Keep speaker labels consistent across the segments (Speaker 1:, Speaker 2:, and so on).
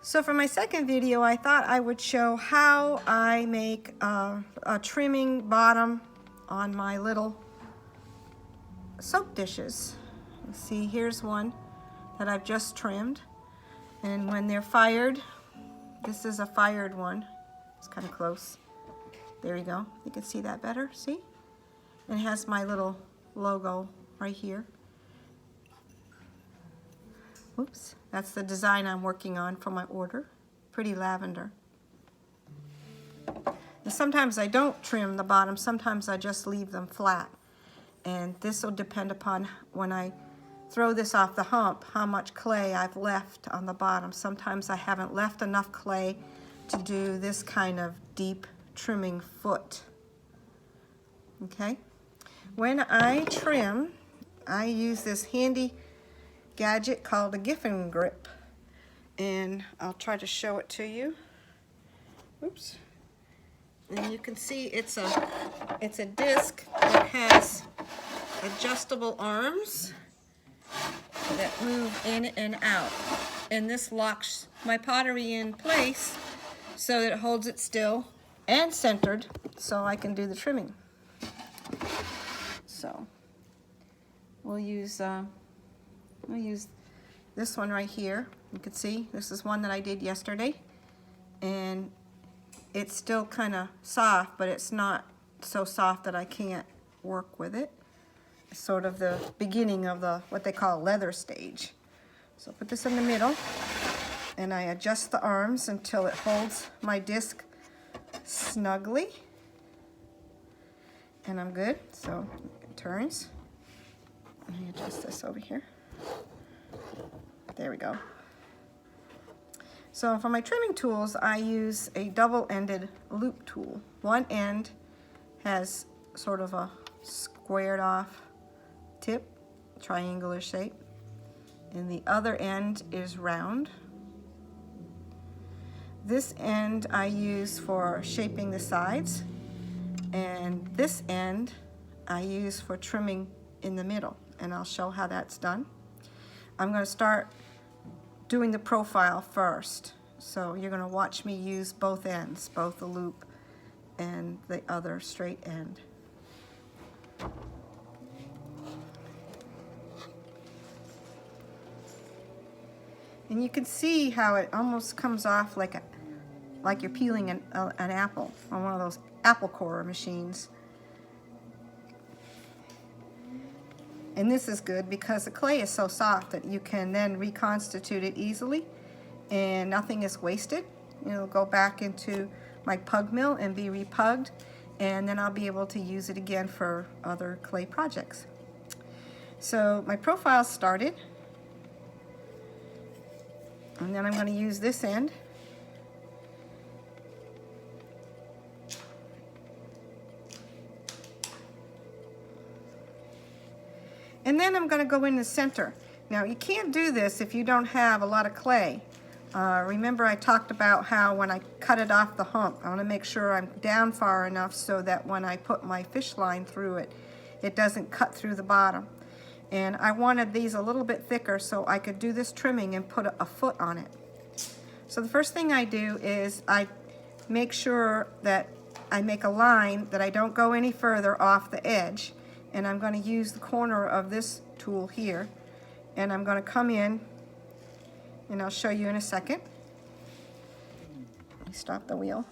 Speaker 1: So for my second video, I thought I would show how I make a trimming bottom on my little soap dishes. You see, here's one that I've just trimmed. And when they're fired, this is a fired one. It's kind of close. There you go. You can see that better, see? And it has my little logo right here. Oops, that's the design I'm working on for my order. Pretty lavender. And sometimes I don't trim the bottom, sometimes I just leave them flat. And this will depend upon when I throw this off the hump, how much clay I've left on the bottom. Sometimes I haven't left enough clay to do this kind of deep trimming foot. Okay? When I trim, I use this handy gadget called a Giffen grip, and I'll try to show it to you. Oops. And you can see it's a disc that has adjustable arms that move in and out, and this locks my pottery in place so that it holds it still and centered so I can do the trimming. So we'll use this one right here. You can see this is one that I did yesterday, and it's still kind of soft, but it's not so soft that I can't work with it. It's sort of the beginning of the what they call leather stage. So put this in the middle, and I adjust the arms until it holds my disc snugly, and I'm good. So it turns. Let me adjust this over here. There we go. So for my trimming tools, I use a double-ended loop tool. One end has sort of a squared off tip, triangular shape, and the other end is round. This end I use for shaping the sides, and this end I use for trimming in the middle, and I'll show how that's done. I'm going to start doing the profile first. So you're going to watch me use both ends, both the loop and the other straight end. And you can see how it almost comes off like you're peeling an apple on one of those apple corer machines. And this is good because the clay is so soft that you can then reconstitute it easily and nothing is wasted. It'll go back into my pug mill and be repugged, and then I'll be able to use it again for other clay projects. So my profile started, and then I'm going to use this end. And then I'm going to go in the center. Now you can't do this if you don't have a lot of clay. Remember I talked about how when I cut it off the hump, I want to make sure I'm down far enough so that when I put my fish line through it, it doesn't cut through the bottom. And I wanted these a little bit thicker so I could do this trimming and put a foot on it. So the first thing I do is I make sure that I make a line that I don't go any further off the edge. And I'm going to use the corner of this tool here, and I'm going to come in, and I'll show you in a second. Let me stop the wheel.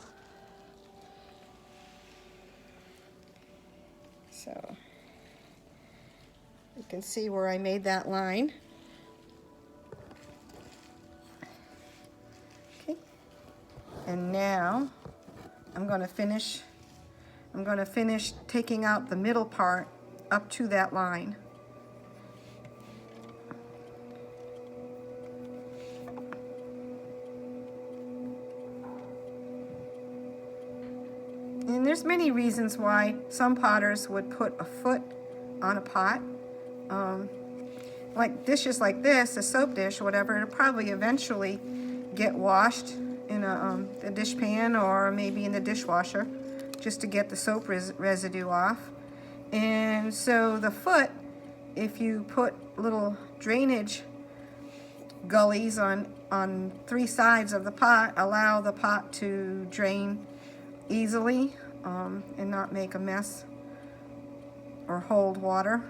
Speaker 1: So you can see where I made that line. Okay. And now I'm going to finish taking out the middle part up to that line. And there's many reasons why some potters would put a foot on a pot. Like dishes like this, a soap dish or whatever, it'll probably eventually get washed in a dish pan or maybe in the dishwasher just to get the soap residue off. And so the foot, if you put little drainage gullies on 3 sides of the pot allow the pot to drain easily and not make a mess or hold water.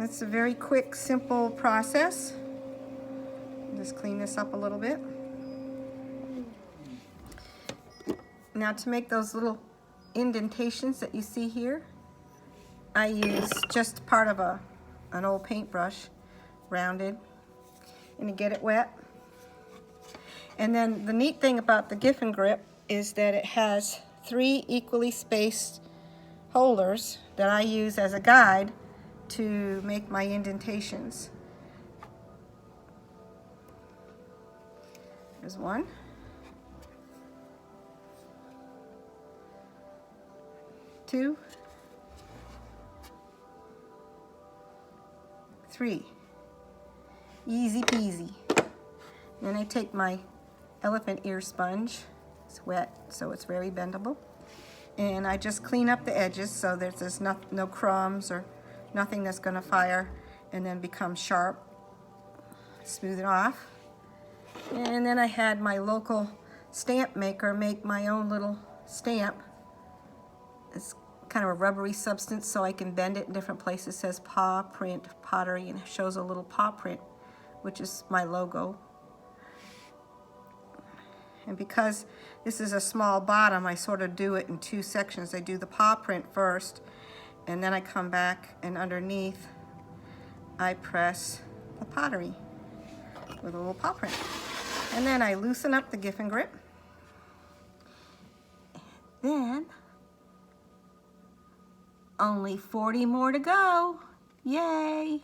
Speaker 1: It's a very quick, simple process. Just clean this up a little bit. Now to make those little indentations that you see here, I use just part of an old paintbrush, rounded, and to get it wet. And then the neat thing about the Giffen Grip is that it has 3 equally spaced holders that I use as a guide to make my indentations. There's 1. 2, 3. Easy peasy. Then I take my elephant ear sponge. It's wet, so it's very bendable. And I just clean up the edges so there's no crumbs or nothing that's going to fire and then become sharp. Smooth it off. And then I had my local stamp maker make my own little stamp. It's kind of a rubbery substance, so I can bend it in different places. It says paw print pottery, and it shows a little paw print, which is my logo. And because this is a small bottom, I sort of do it in 2 sections. I do the paw print first, and then I come back, and underneath I press the pottery with a little paw print. And then I loosen up the Giffen Grip. Then only 40 more to go. Yay!